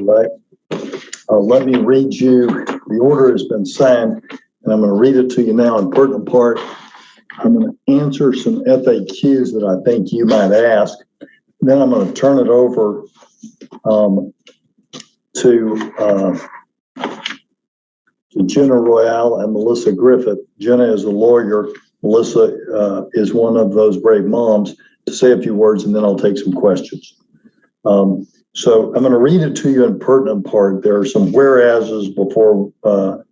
Right. Let me read you, the order has been signed, and I'm going to read it to you now in pertinent part. I'm going to answer some FAQs that I think you might ask. Then I'm going to turn it over to Jenna Royale and Melissa Griffith. Jenna is a lawyer. Melissa is one of those brave moms to say a few words, and then I'll take some questions. So I'm going to read it to you in pertinent part. There are some whereases before the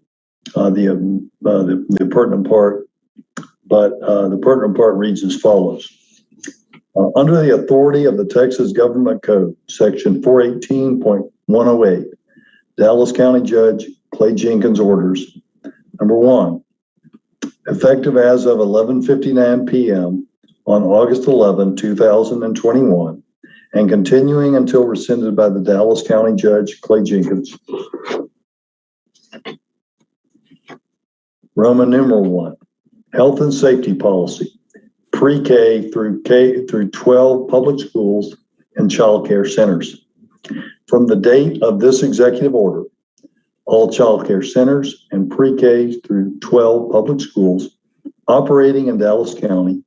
pertinent part, but the pertinent part reads as follows. Under the authority of the Texas Government Code, Section 418.108, Dallas County Judge Clay Jenkins orders, number one, effective as of 11:59 p.m. on August 11, 2021, and continuing until rescinded by the Dallas County Judge Clay Jenkins. Roman numeral 1, health and safety policy, pre-K through K through 12 public schools and child care centers. From the date of this executive order, all child care centers and pre-K through 12 public schools operating in Dallas County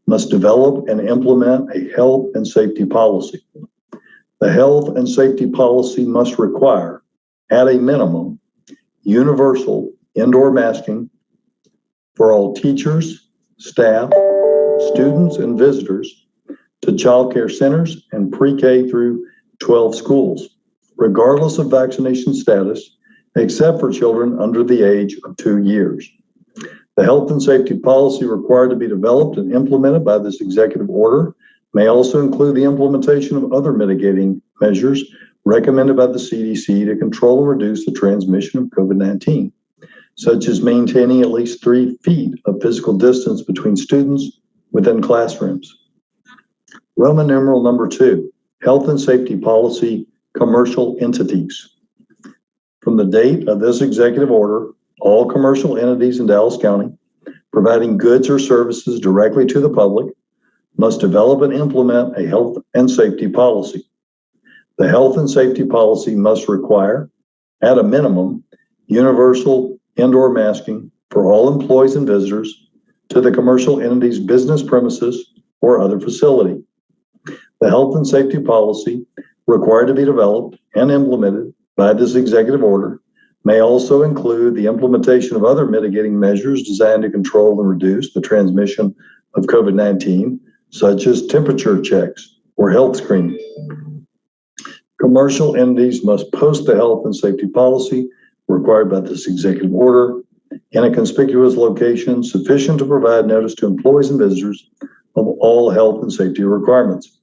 must develop and implement a health and safety policy. The health and safety policy must require, at a minimum, universal indoor masking for all teachers, staff, students, and visitors to child care centers and pre-K through 12 schools, regardless of vaccination status, except for children under the age of 2 years. The health and safety policy required to be developed and implemented by this executive order may also include the implementation of other mitigating measures recommended by the CDC to control and reduce the transmission of COVID-19, such as maintaining at least 3 feet of physical distance between students within classrooms. Roman numeral number 2, health and safety policy, commercial entities. From the date of this executive order, all commercial entities in Dallas County providing goods or services directly to the public must develop and implement a health and safety policy. The health and safety policy must require, at a minimum, universal indoor masking for all employees and visitors to the commercial entity's business premises or other facility. The health and safety policy required to be developed and implemented by this executive order may also include the implementation of other mitigating measures designed to control and reduce the transmission of COVID-19, such as temperature checks or health screening. Commercial entities must post the health and safety policy required by this executive order in a conspicuous location sufficient to provide notice to employees and visitors of all health and safety requirements.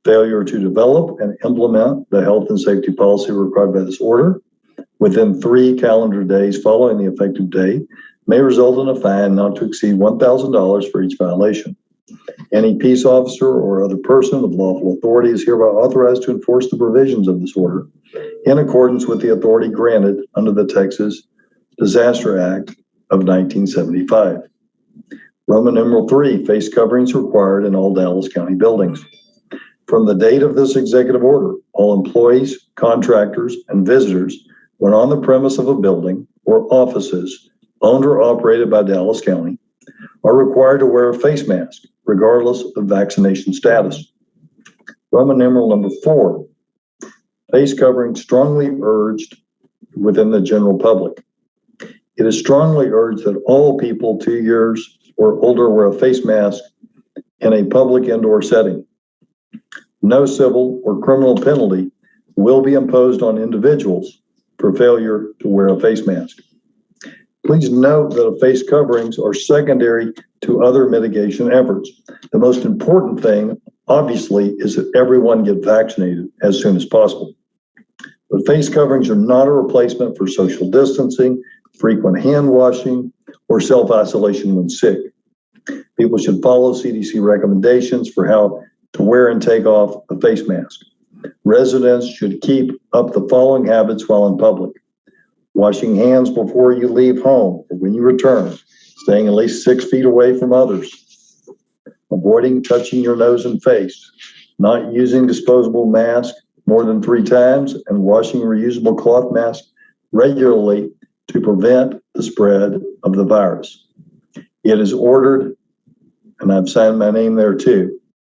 Failure to develop and implement the health and safety policy required by this order within 3 calendar days following the effective date may result in a fine not to exceed $1,000 for each violation. Any peace officer or other person with lawful authority is hereby authorized to enforce the provisions of this order in accordance with the authority granted under the Texas Disaster Act of 1975. Roman numeral 3, face coverings required in all Dallas County buildings. From the date of this executive order, all employees, contractors, and visitors when on the premise of a building or offices owned or operated by Dallas County are required to wear a face mask, regardless of vaccination status. Roman numeral number 4, face covering strongly urged within the general public. It is strongly urged that all people 2 years or older wear a face mask in a public indoor setting. No civil or criminal penalty will be imposed on individuals for failure to wear a face mask. Please note that face coverings are secondary to other mitigation efforts. The most important thing, obviously, is that everyone get vaccinated as soon as possible. But face coverings are not a replacement for social distancing, frequent hand washing, or self-isolation when sick. People should follow CDC recommendations for how to wear and take off a face mask. Residents should keep up the following habits while in public: washing hands before you leave home or when you return, staying at least 6 feet away from others, avoiding touching your nose and face, not using disposable masks more than 3 times and washing reusable cloth masks regularly to prevent the spread of the virus. It is ordered, and I've signed my name there too,